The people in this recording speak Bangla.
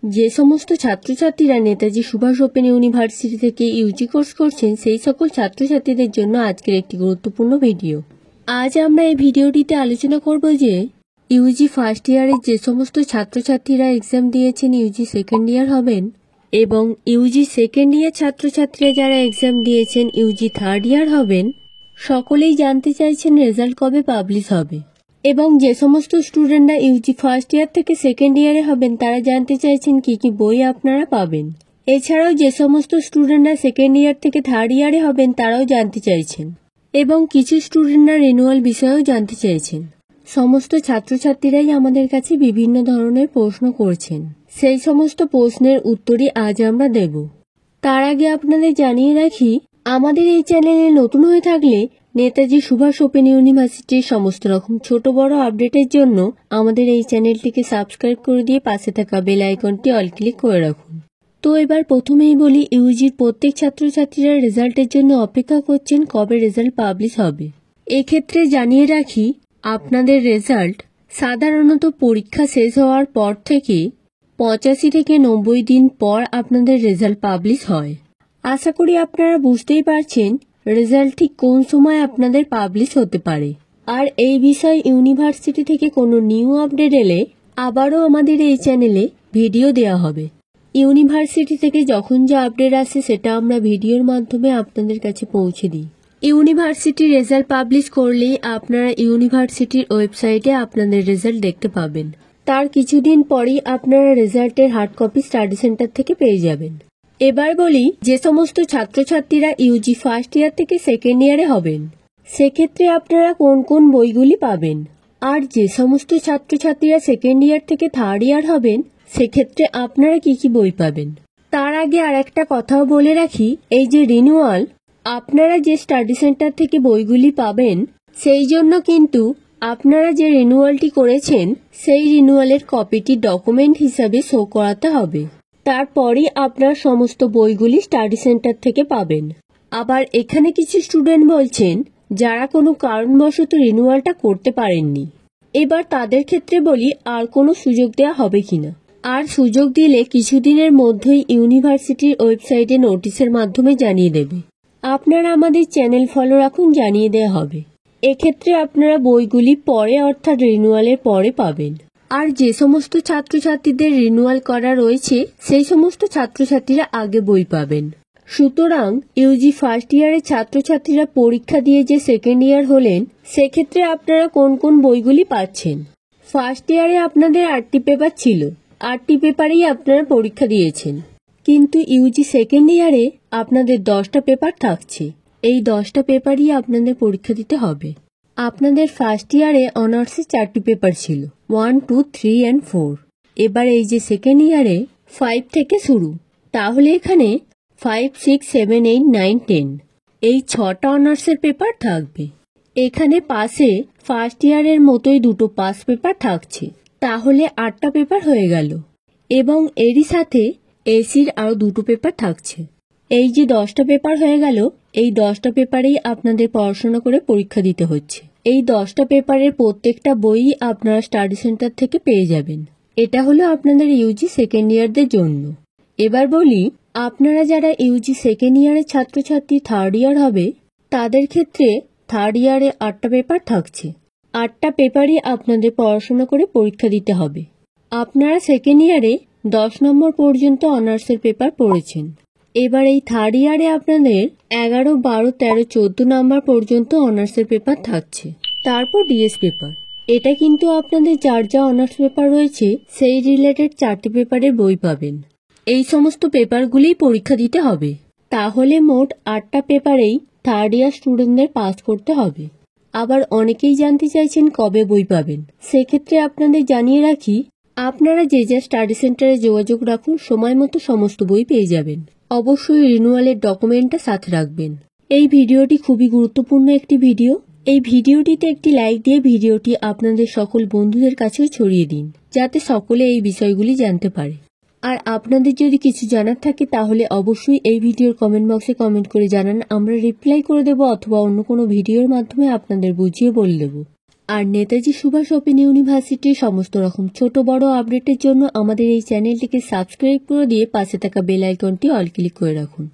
যে সমস্ত ছাত্রছাত্রীরা নেতাজি সুভাষ ওপেন ইউনিভার্সিটি থেকে ইউজি কোর্স করছেন সেই সকল ছাত্রছাত্রীদের জন্য আজকের একটি গুরুত্বপূর্ণ ভিডিও। আজ আমরা এই ভিডিওটিতে আলোচনা করব যে ইউজি ফার্স্ট ইয়ারের যে সমস্ত ছাত্রছাত্রীরা এক্সাম দিয়েছেন ইউজি সেকেন্ড ইয়ার হবেন এবং ইউজি সেকেন্ড ইয়ার ছাত্রছাত্রীরা যারা এক্সাম দিয়েছেন ইউজি থার্ড ইয়ার হবেন, সকলেই জানতে চাইছেন রেজাল্ট কবে পাবলিশ হবে। এবং যে সমস্ত স্টুডেন্টরা ইউজি ফার্স্ট ইয়ার থেকে সেকেন্ড ইয়ারে হবেন তারা জানতে চাইছেন কি কি বই আপনারা পাবেন। এছাড়াও যে সমস্ত স্টুডেন্টরা সেকেন্ড ইয়ার থেকে থার্ড ইয়ারে হবেন তারাও জানতে চাইছেন এবং কিছু স্টুডেন্টরা রিনিউয়াল বিষয়েও জানতে চাইছেন। সমস্ত ছাত্রছাত্রীরাই আমাদের কাছে বিভিন্ন ধরনের প্রশ্ন করছেন, সেই সমস্ত প্রশ্নের উত্তরই আজ আমরা দেব। তার আগে আপনাদের জানিয়ে রাখি, আমাদের এই চ্যানেলে নতুন হয়ে থাকলে নেতাজি সুভাষ ওপেন ইউনিভার্সিটির সমস্ত রকম ছোট বড় আপডেটের জন্য আমাদের এই চ্যানেলটিকে সাবস্ক্রাইব করে দিয়ে পাশে থাকা বেল আইকনটি অল ক্লিক করে রাখুন। তো এবার প্রথমেই বলি, ইউজির প্রত্যেক ছাত্রছাত্রীরা রেজাল্টের জন্য অপেক্ষা করছেন কবে রেজাল্ট পাবলিশ হবে। এক্ষেত্রে জানিয়ে রাখি, আপনাদের রেজাল্ট সাধারণত পরীক্ষা শেষ হওয়ার পর থেকে 85 থেকে 90 দিন পর আপনাদের রেজাল্ট পাবলিশ হয়। আশা করি আপনারা বুঝতেই পারছেন রেজাল্ট ঠিক কোন সময় আপনাদের পাবলিশ হতে পারে। আর এই বিষয়ে ইউনিভার্সিটি থেকে কোনো নিউ আপডেট এলে আবারও আমাদের এই চ্যানেলে ভিডিও দেওয়া হবে। ইউনিভার্সিটি থেকে যখন যা আপডেট আসে সেটা আমরা ভিডিওর মাধ্যমে আপনাদের কাছে পৌঁছে দিই। ইউনিভার্সিটির রেজাল্ট পাবলিশ করলেই আপনারা ইউনিভার্সিটির ওয়েবসাইটে আপনাদের রেজাল্ট দেখতে পাবেন। তার কিছুদিন পরেই আপনারা রেজাল্টের হার্ড কপি স্টাডি সেন্টার থেকে পেয়ে যাবেন। এবার বলি, যে সমস্ত ছাত্রছাত্রীরা ইউজি ফার্স্ট ইয়ার থেকে সেকেন্ড ইয়ারে হবেন সেক্ষেত্রে আপনারা কোন কোন বইগুলি পাবেন। আর যে সমস্ত ছাত্রছাত্রীরা সেকেন্ড ইয়ার থেকে থার্ড ইয়ার হবেন সেক্ষেত্রে আপনারা কি কি বই পাবেন। তার আগে আর একটা কথাও বলে রাখি, এই যে রিনিউয়াল, আপনারা যে স্টাডি সেন্টার থেকে বইগুলি পাবেন সেই জন্য কিন্তু আপনারা যে রিনিউয়ালটি করেছেন সেই রিনিউয়ালের কপিটি ডকুমেন্ট হিসাবে শো করাতে হবে। তারপরই আপনার সমস্ত বইগুলি স্টাডি সেন্টার থেকে পাবেন। আবার এখানে কিছু স্টুডেন্ট বলছেন যারা কোনো কারণবশত রিনিউয়ালটা করতে পারেননি, এবার তাদের ক্ষেত্রে বলি আর কোনো সুযোগ দেওয়া হবে কিনা। আর সুযোগ দিলে কিছুদিনের মধ্যেই ইউনিভার্সিটির ওয়েবসাইটে নোটিশের মাধ্যমে জানিয়ে দেবে। আপনারা আমাদের চ্যানেল ফলো রাখুন, জানিয়ে দেওয়া হবে। এক্ষেত্রে আপনারা বইগুলি পরে অর্থাৎ রিনিউয়ালের পরে পাবেন। আর যে সমস্ত ছাত্রছাত্রীদের রিনিউয়াল করা রয়েছে সেই সমস্ত ছাত্রছাত্রীরা আগে বই পাবেন। সুতরাং ইউজি ফার্স্ট ইয়ারের ছাত্রছাত্রীরা পরীক্ষা দিয়ে যে সেকেন্ড ইয়ার হলেন সেক্ষেত্রে আপনারা কোন কোন বইগুলি পাচ্ছেন। ফার্স্ট ইয়ারে আপনাদের 8টি পেপার ছিল, 8টি পেপারেই আপনারা পরীক্ষা দিয়েছেন। কিন্তু ইউজি সেকেন্ড ইয়ারে আপনাদের 10টা পেপার থাকছে, এই 10টা পেপারই আপনাদের পরীক্ষা দিতে হবে। আপনাদের ফার্স্ট ইয়ারে অনার্সে 4টি পেপার ছিল, 1, 2, 3 and 4। এবার এই যে সেকেন্ড ইয়ারে 5 থেকে শুরু, তাহলে এখানে 5, 6, 7, 8, 9, 10 এই 6টা অনার্সের পেপার থাকবে। এখানে পাশে ফার্স্ট ইয়ারের মতোই 2টো পাস পেপার থাকছে, তাহলে 8টা পেপার হয়ে গেল। এবং এরই সাথে এসির আরো 2টো পেপার থাকছে। এই যে 10টা পেপার হয়ে গেল, এই 10টা পেপারেই আপনাদের পড়াশোনা করে পরীক্ষা দিতে হচ্ছে। এই 10টা পেপারের প্রত্যেকটা বই আপনারা স্টাডি সেন্টার থেকে পেয়ে যাবেন। এটা হলো আপনাদের ইউজি সেকেন্ড ইয়ারদের জন্য। এবার বলি, আপনারা যারা ইউজি সেকেন্ড ইয়ারের ছাত্রছাত্রী থার্ড ইয়ার হবে তাদের ক্ষেত্রে থার্ড ইয়ারে 8টা পেপার থাকছে। 8টা পেপারই আপনাদের পড়াশোনা করে পরীক্ষা দিতে হবে। আপনারা সেকেন্ড ইয়ারে 10 নম্বর পর্যন্ত অনার্সের পেপার পড়েছেন। এবার এই থার্ড ইয়ারে আপনাদের 11, 12, 13, 14 নাম্বার পর্যন্ত অনার্সের পেপার থাকছে, তারপর ডিএস পেপার। এটা কিন্তু আপনাদের যার যা অনার্স পেপার রয়েছে সেই রিলেটেড 4টি পেপারের বই পাবেন। এই সমস্ত পেপারগুলিই পরীক্ষা দিতে হবে। তাহলে মোট 8টা পেপারেই থার্ড ইয়ার স্টুডেন্টদের পাস করতে হবে। আবার অনেকেই জানতে চাইছেন কবে বই পাবেন। সেক্ষেত্রে আপনাদের জানিয়ে রাখি, আপনারা যে যা স্টাডি সেন্টারে যোগাযোগ রাখুন, সময় মতো সমস্ত বই পেয়ে যাবেন। অবশ্যই রিনিউয়ালের ডকুমেন্টটা সাথে রাখবেন। এই ভিডিওটি খুবই গুরুত্বপূর্ণ একটি ভিডিও। এই ভিডিওটিতে একটি লাইক দিয়ে ভিডিওটি আপনাদের সকল বন্ধুদের কাছেও ছড়িয়ে দিন, যাতে সকলে এই বিষয়গুলি জানতে পারে। আর আপনাদের যদি কিছু জানার থাকে তাহলে অবশ্যই এই ভিডিওর কমেন্ট বক্সে কমেন্ট করে জানান, আমরা রিপ্লাই করে দেব অথবা অন্য কোনো ভিডিওর মাধ্যমে আপনাদের বুঝিয়ে বলে দেব। আর নেতাজি সুভাষ ওপেন ইউনিভার্সিটির সমস্ত রকম ছোট বড় আপডেটের জন্য আমাদের এই চ্যানেলটিকে সাবস্ক্রাইব করে দিয়ে পাশে থাকা বেল আইকনটি অল ক্লিক করে রাখুন।